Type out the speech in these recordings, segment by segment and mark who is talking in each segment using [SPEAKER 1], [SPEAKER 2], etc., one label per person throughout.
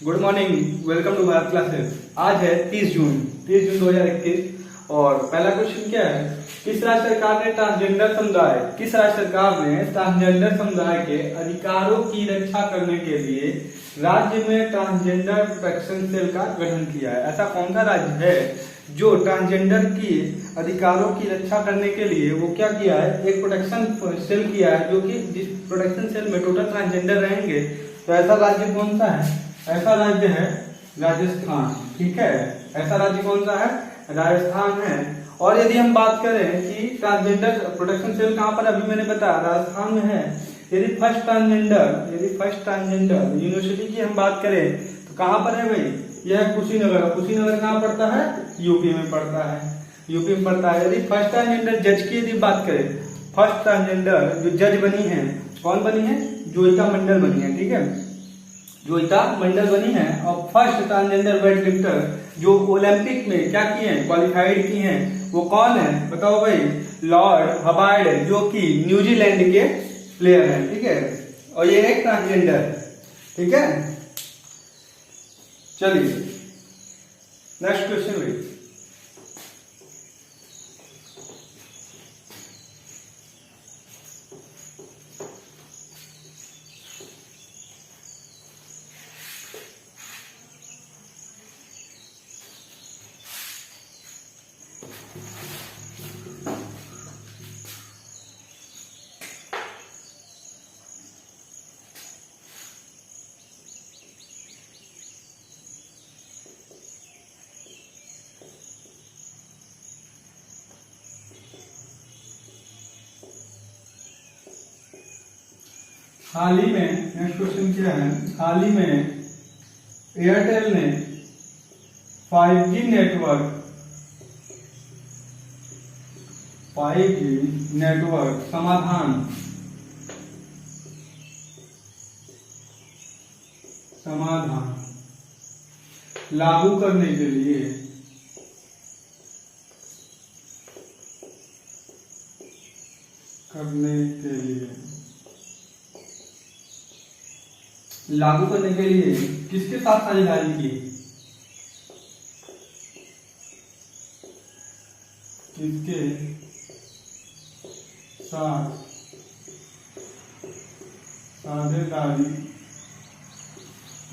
[SPEAKER 1] Good morning, welcome to Bharat classes. आज है 30 जून 2021 और पहला क्वेश्चन क्या है, किस राज्य सरकार ने ट्रांसजेंडर समुदाय के अधिकारों की रक्षा करने के लिए राज्य में ट्रांसजेंडर प्रोटेक्शन सेल का गठन किया है। ऐसा कौन सा राज्य है जो ट्रांसजेंडर की अधिकारों की रक्षा करने के लिए वो क्या किया है, एक प्रोटेक्शन सेल किया है, जो कि जिस प्रोटेक्शन सेल में टोटल ट्रांसजेंडर रहेंगे। तो ऐसा राज्य कौन सा है? ऐसा राज्य है राजस्थान। ठीक है, ऐसा राज्य कौन सा है? राजस्थान है। और यदि हम बात करें कि ट्रांसजेंडर प्रोटेक्शन सेल कहां पर, अभी मैंने बताया राजस्थान में है। यदि फर्स्ट ट्रांसजेंडर यूनिवर्सिटी की हम बात करें तो कहां पर है भाई? यह कुशीनगर। कुशीनगर कहां पड़ता है? यूपी में पड़ता है, यूपी में पड़ता है। यदि फर्स्ट ट्रांसजेंडर जज की यदि बात करें, फर्स्ट ट्रांसजेंडर जो जज बनी है, कौन बनी है? जोइता मंडल बनी है। ठीक है, जोइता मंडल बनी है। और फर्स्ट ट्रांसजेंडर वेट लिफ्टर जो ओलंपिक में क्या किए हैं, क्वालिफाइड की हैं, वो कौन है बताओ भाई? लॉर्ड हबार्ड, जो कि न्यूजीलैंड के प्लेयर हैं। ठीक है, और ये एक ट्रांसजेंडर। ठीक है, चलिए नेक्स्ट क्वेश्चन भाई। हाल ही में नेक्स्ट क्वेश्चन क्या है, हाल ही में एयरटेल ने 5G नेटवर्क समाधान लागू करने के लिए किसके साथ साझेदारी की? किसके साथ साझेदारी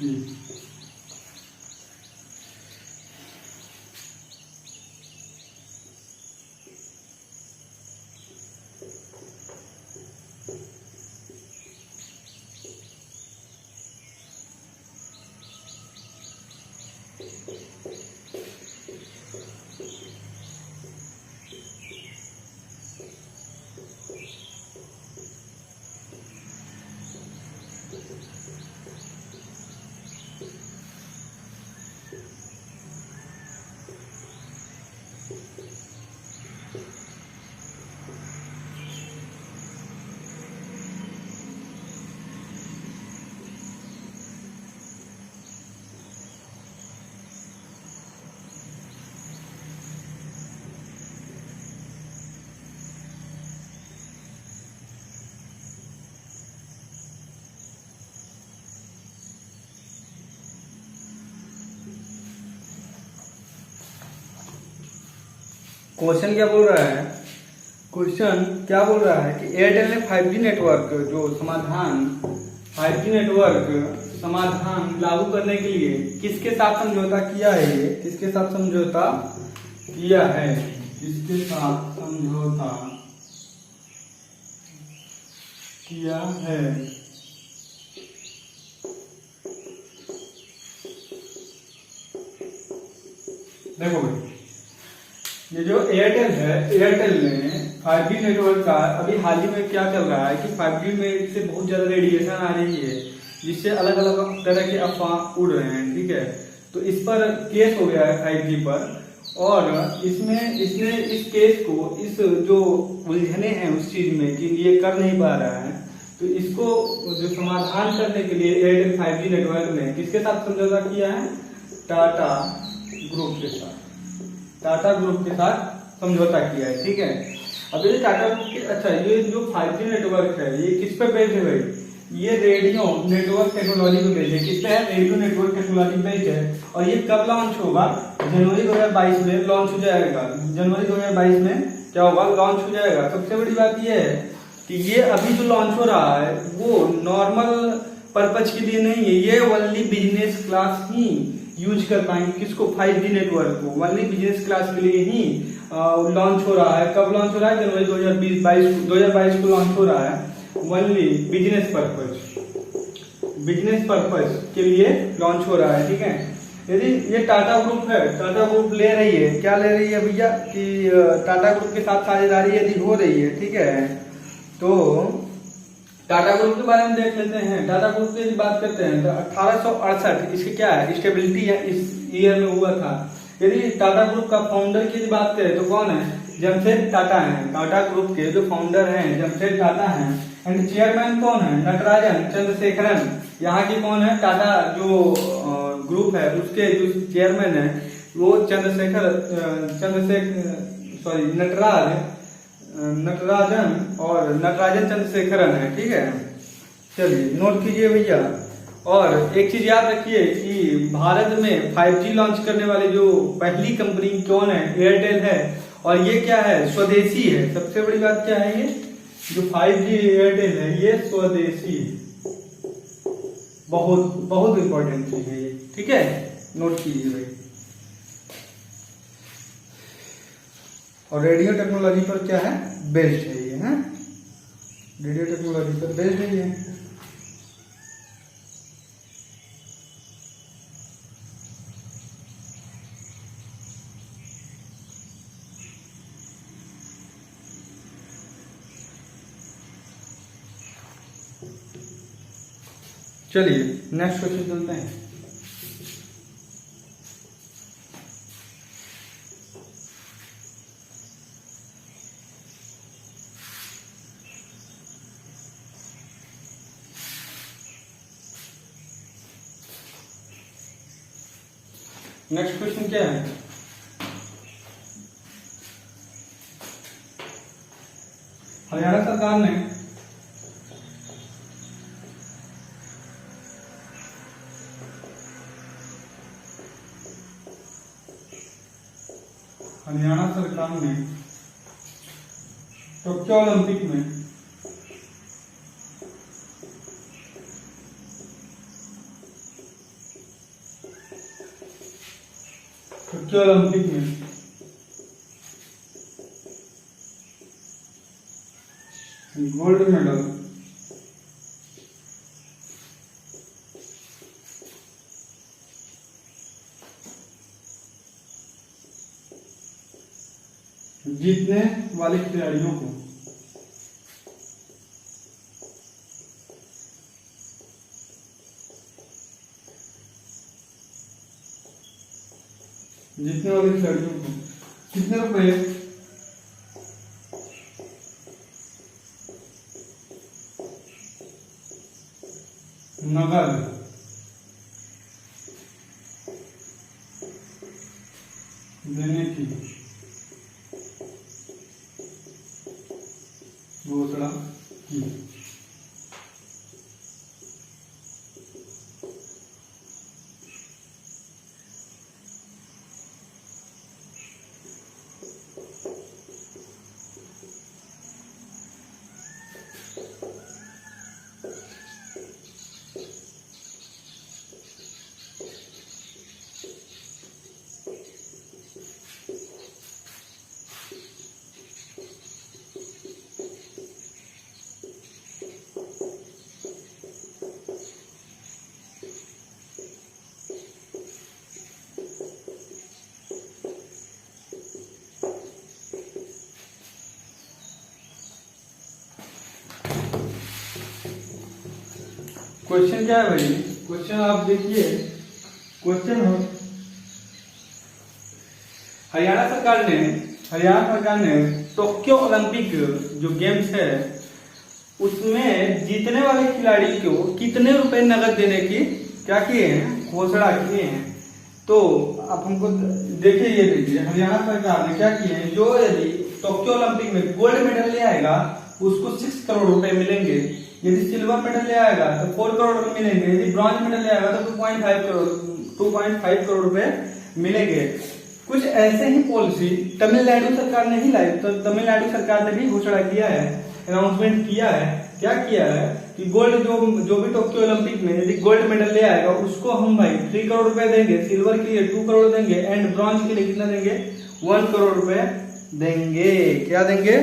[SPEAKER 1] की? क्वेश्चन क्या बोल रहा है? क्वेश्चन क्या बोल रहा है कि एयरटेल ने 5G नेटवर्क समाधान लागू करने के लिए किसके साथ समझौता किया है? ये किसके साथ समझौता किया है? किसके साथ समझौता किया है? देखो भाई, ये जो एयरटेल है, एयरटेल ने 5G नेटवर्क का अभी हाल ही में क्या चल रहा है कि 5G में से बहुत ज्यादा रेडिएशन आ रही है, जिससे अलग अलग तरह के अफवाह उड़ रहे हैं। ठीक है, तो इस पर केस हो गया है 5G पर, और इसमें इसने इस केस को, इस जो उलझने हैं उस चीज में कि ये कर नहीं पा रहा है, तो इसको जो समाधान करने के लिए एयरटेल 5G नेटवर्क ने किसके साथ समझौता किया है? टाटा ग्रुप के साथ समझौता किया है। ठीक है, अब ये टाटा ग्रुप के, अच्छा ये जो 5G नेटवर्क है ये किस पे बेस्ड है भाई? ये रेडियो नेटवर्क टेक्नोलॉजी पे बेस्ड है। किस पे है? रेडियो नेटवर्क टेक्नोलॉजी बेस्ड है। और ये कब लॉन्च होगा? जनवरी 2022 में लॉन्च हो जाएगा। जनवरी 2022 में क्या होगा? लॉन्च हो जाएगा। सबसे बड़ी बात ये है कि ये अभी जो लॉन्च हो रहा है वो नॉर्मल पर्पज के लिए नहीं है, ये ओनली बिजनेस क्लास ही यूज कर पाएंगे। किसको? 5G नेटवर्क को ओनली बिजनेस क्लास के लिए ही लॉन्च हो रहा है। कब लॉन्च हो रहा है? जनवरी 2022 को लॉन्च हो रहा है। ओनली बिजनेस पर्पज के लिए लॉन्च हो रहा है। ठीक है। यदि ये टाटा ग्रुप है, टाटा ग्रुप ले रही है, क्या ले रही है भैया कि टाटा ग्रुप के साथ साझेदारी यदि हो रही है, ठीक है, तो टाटा ग्रुप के बारे में देख लेते हैं। टाटा ग्रुप की बात करते हैं तो 1868 इसकी क्या है? स्टेबिलिटी है, इस ईयर में हुआ था। यदि टाटा ग्रुप का फाउंडर की बात करें तो कौन है? जमशेद टाटा है। टाटा ग्रुप के जो फाउंडर हैं जमशेद टाटा हैं। एंड चेयरमैन कौन है? नटराजन चंद्रशेखरन। यहाँ की कौन है? टाटा जो ग्रुप है उसके जो चेयरमैन है वो नटराजन चंद्रशेखरन है। ठीक है, चलिए नोट कीजिए भैया। और एक चीज याद रखिए कि भारत में 5G लॉन्च करने वाली जो पहली कंपनी कौन है? एयरटेल है। और ये क्या है? स्वदेशी है। सबसे बड़ी बात क्या है? ये जो 5G एयरटेल है ये स्वदेशी है। बहुत बहुत इंपॉर्टेंट चीज है ये। ठीक है, नोट कीजिए भाई। और रेडियो टेक्नोलॉजी पर क्या है? बेस्ड है ये। है रेडियो टेक्नोलॉजी पर बेस्ड है ये। चलिए नेक्स्ट क्वेश्चन चलते हैं। नेक्स्ट क्वेश्चन क्या है? हरियाणा सरकार ने टोक्यो ओलंपिक में गोल्ड मेडल जीतने वाले खिलाड़ियों को कितने रुपए नगद देने की घोषणा की। क्वेश्चन क्या है भाई? क्वेश्चन आप देखिए। क्वेश्चन हो हरियाणा सरकार ने टोक्यो ओलंपिक जो गेम्स है उसमें जीतने वाले खिलाड़ी को कितने रुपए नगद देने की क्या किए हैं? घोषणा किए हैं। तो आप हमको देखिए, ये देखिए हरियाणा सरकार ने क्या किए हैं। जो यदि टोक्यो ओलंपिक में गोल्ड मेडल ले आएगा उसको 6 करोड़ रुपए मिलेंगे। यदि सिल्वर मेडल ले आएगा तो 4 करोड़ रुपए मिलेंगे, यदि ब्रॉन्ज मेडल ले आएगा तो 2.5 करोड़ रुपए मिलेंगे। कुछ ऐसे ही पॉलिसी तमिलनाडु सरकार ने ही लाई। तो तमिलनाडु सरकार ने भी घोषणा किया है, अनाउंसमेंट किया है। क्या किया है कि गोल्ड जो भी टोक्यो ओलंपिक में यदि गोल्ड मेडल ले आएगा उसको हम भाई 3 करोड़ रुपए देंगे, सिल्वर के लिए 2 करोड़ देंगे एंड ब्रॉन्ज के लिए कितना देंगे 1 करोड़ रुपए देंगे। क्या देंगे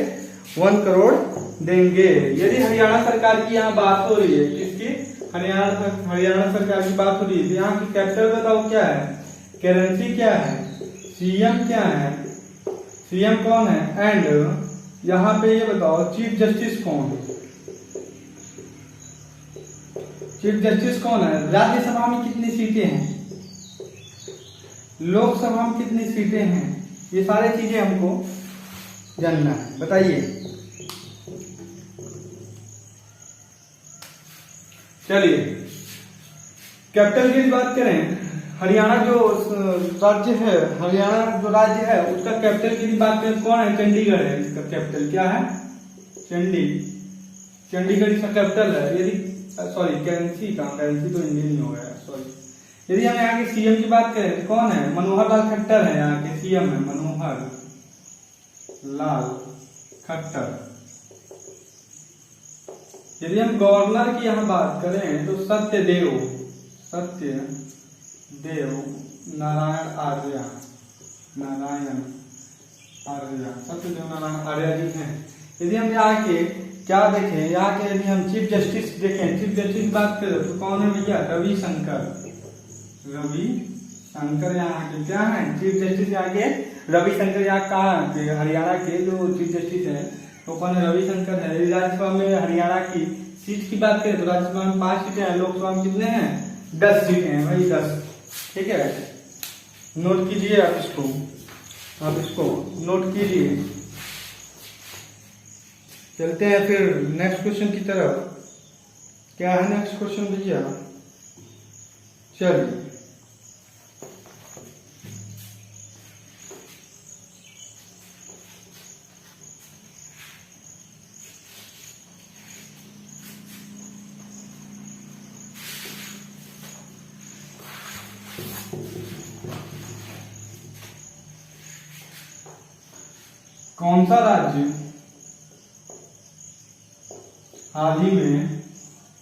[SPEAKER 1] 1 करोड़ देंगे। यदि हरियाणा सरकार की यहाँ बात हो रही है, किसकी हरियाणा सरकार की बात हो रही है, यहाँ की कैपिटल बताओ क्या है, करेंसी क्या है, सीएम क्या है, सीएम कौन है एंड यहाँ पे ये बताओ चीफ जस्टिस कौन है, चीफ जस्टिस कौन है, राज्यसभा में कितनी सीटें हैं, लोकसभा में कितनी सीटें हैं, ये सारी चीजें हमको जानना है। बताइए। चलिए कैपिटल की बात करें, हरियाणा जो राज्य है, हरियाणा जो राज्य है उसका कैपिटल की बात करें कौन है, चंडीगढ़ है। इसका कैपिटल क्या है, चंडीगढ़ इसका कैपिटल है। यदि सॉरी करेंसी तो इंडियन ही हो गया, सॉरी। यदि हम यहाँ के सीएम की बात करें तो कौन है, मनोहर लाल खट्टर है, यहाँ के सीएम है मनोहर लाल खट्टर। यदि हम गवर्नर की यहाँ बात करें तो सत्यदेव नारायण आर्य, सत्यदेव नारायण आर्य जी हैं। यदि हम यहाँ के क्या देखें, यहाँ के यदि हम चीफ जस्टिस देखें, चीफ जस्टिस की बात करें तो कौन है भैया, रविशंकर यहाँ के क्या है चीफ जस्टिस, यहाँ के रविशंकर। यहाँ कहाँ के हरियाणा के जो चीफ जस्टिस है तो कौन है, रविशंकर है। यदि राज्यसभा में हरियाणा की सीट की बात करें तो राज्यसभा में 5 सीटें हैं, लोकसभा में कितने हैं 10 सीटें हैं भाई, 10। ठीक है, नोट कीजिए आप इसको नोट कीजिए। चलते हैं फिर नेक्स्ट क्वेश्चन की तरफ। क्या है नेक्स्ट क्वेश्चन भैया, चलिए। कौन सा राज्य हाल ही में,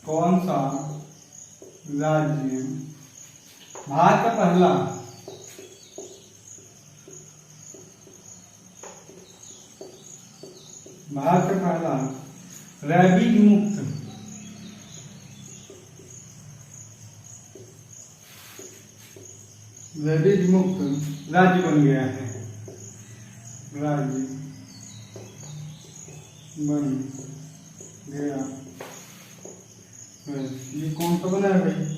[SPEAKER 1] कौन सा राज्य भारत का पहला रैबीज मुक्त राज्य बन गया है, राज्य बन गया। ये कौन सा बना है भाई,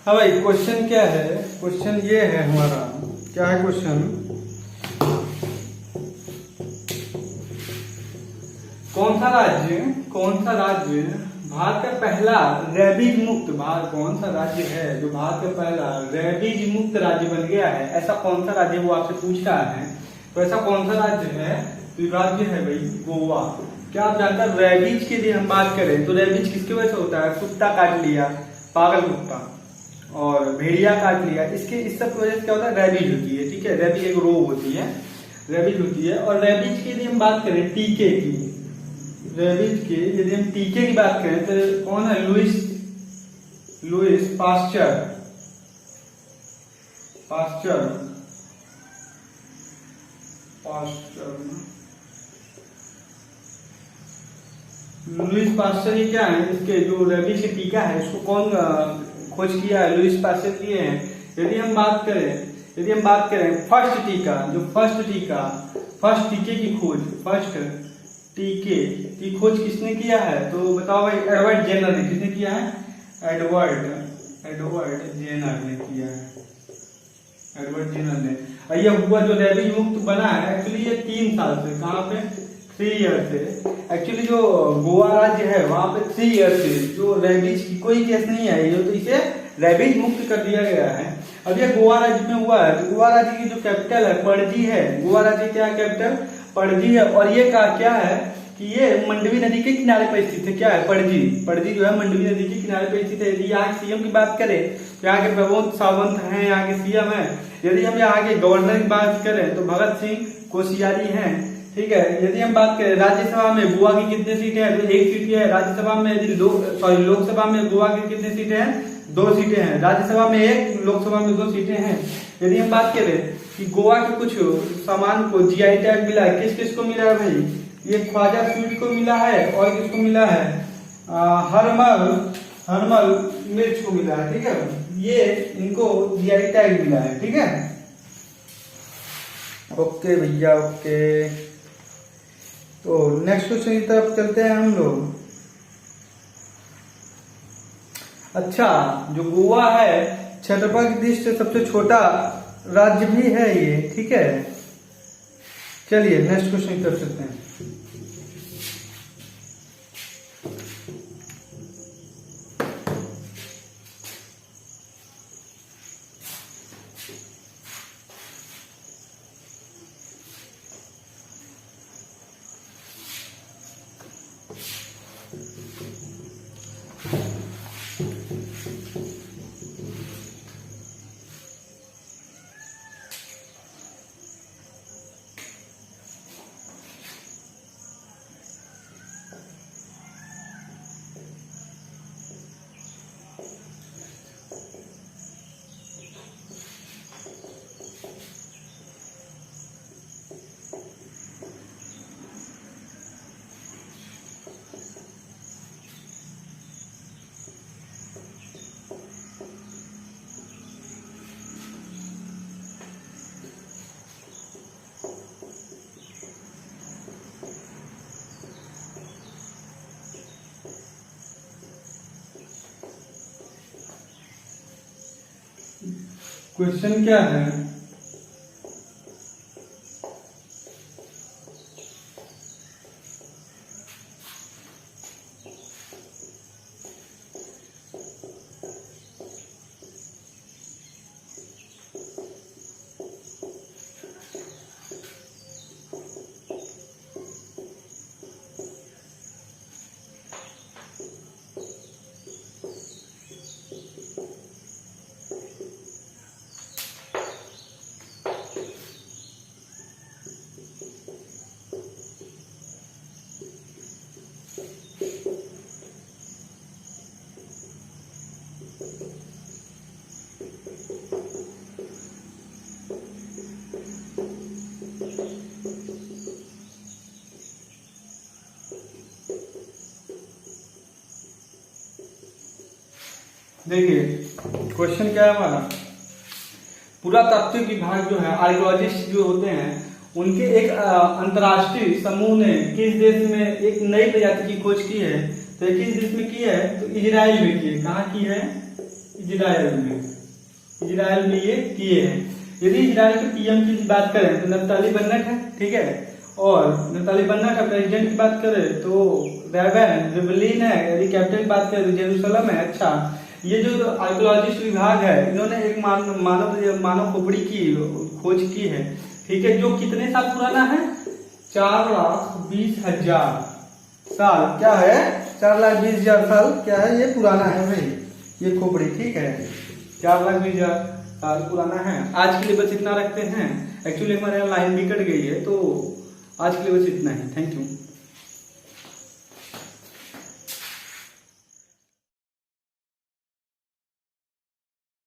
[SPEAKER 1] हाँ भाई क्वेश्चन क्या है, क्वेश्चन ये है हमारा, क्या है क्वेश्चन, कौन सा राज्य भारत का पहला रेबीज मुक्त, भारत कौन सा राज्य है जो भारत का पहला रेबीज मुक्त राज्य बन गया है, ऐसा कौन सा राज्य वो आपसे पूछ रहा है। तो ऐसा कौन सा राज्य है, तो राज्य है भाई गोवा। क्या आप जानते हैं रेबीज की यदि हम बात करें तो रेबीज किसकी वजह से होता है? कुत्ता काट लिया, पागल कुत्ता, और भेड़िया काट लिया, इसके इस सब की वजह से क्या होता है? रेबीज होती है। ठीक है, रेबीज एक रोग होती है, रेबीज होती है। और रेबीज की यदि हम बात करें टीके की, रेबीज के यदि हम टीके की बात करें तो कौन है? Lewis pasture. लुईस पास्चर ये क्या है? इसके जो रेबीज के टीका है इसको कौन खोज किया है? लुईस पास्चर किए हैं। यदि हम बात करें फर्स्ट टीके की खोज, फर्स्ट टीके की खोज किसने किया है? तो बताओ भाई, एडवर्ड जेनर ने। किसने किया है? एडवर्ड जेनर ने किया है। एडवर्ड जेनर ने। और ये हुआ जो रेबीज मुक्त बना है एक्चुअली ये 3 साल से, कहाँ पे? 3 ईयर से। एक्चुअली जो गोवा राज्य है वहां पे 3 ईयर से जो रेबीज की कोई केस नहीं आई है, तो इसे रेबीज मुक्त कर दिया गया है। अब ये गोवा राज्य में हुआ है, तो गोवा राज्य की जो कैपिटल है पणजी है। गोवा राज्य क्या कैपिटल? पणजी है। और ये क्या है कि ये मंडवी नदी के किनारे पर स्थित है। क्या है? पणजी जो है मंडवी नदी के किनारे पर स्थित है। यदि यहाँ के सीएम की बात करें तो यहाँ के प्रमोद सावंत हैं, यहाँ के सीएम है। यदि हम यहाँ के गवर्नर की बात करें तो भगत सिंह कोश्यारी हैं। ठीक है, यदि हम बात करें राज्यसभा में गोवा की कितनी सीटें हैं? तो 1 सीट है। राज्यसभा में यदि लोकसभा में गोवा की कितनी सीटें हैं? 2 सीटें हैं। राज्यसभा में 1, लोकसभा में 2 सीटें हैं। यदि हम बात करें कि गोवा के कुछ सामान को जीआई टैग मिला है, किस किस को मिला है भाई? ये ख्वाजा स्वीट को मिला है, और किसको मिला है? हरमल मिर्च को मिला है। ठीक है, ये इनको जीआई टैग मिला है। ठीक है, ओके भैया, ओके। तो नेक्स्ट क्वेश्चन की तरफ चलते हैं हम लोग। अच्छा, जो गोवा है क्षेत्रफल की दृष्टि से सबसे छोटा राज्य भी है ये। ठीक है, चलिए नेक्स्ट क्वेश्चन की तरफ चलते हैं। क्वेश्चन क्या है? देखिए क्वेश्चन क्या है हमारा, पुरातत्व विभाग जो है, आर्कियोलॉजिस्ट जो होते हैं, उनके एक अंतर्राष्ट्रीय समूह ने किस देश में एक नई प्रजाति की खोज की है? तो किस देश में की है? तो इजराइल में की है। कहाँ की है? इजराइल में ये किए हैं। यदि इजराइल के पीएम की बात करें तो नफ्ताली बेन्नेट है, ठीक है, और नफ्ताली बेन्नेट है। प्रेसिडेंट की बात करें तो रेवन रिवलिन है। यदि कैपिटल की बात करें तो जेरूसलम है। अच्छा, ये जो आर्कियोलॉजिस्ट विभाग है, इन्होंने एक मानव खोपड़ी की खोज की है, ठीक है, जो कितने साल पुराना है? 4,20,000 साल क्या है, 4,20,000 साल क्या है, ये पुराना है भाई, ये खोपड़ी, ठीक है। 4,20,000 साल पुराना है। आज के लिए बस इतना रखते हैं। एक्चुअली हमारे यहाँ लाइन भी कट गई है, तो आज के लिए बस इतना ही। Thank you.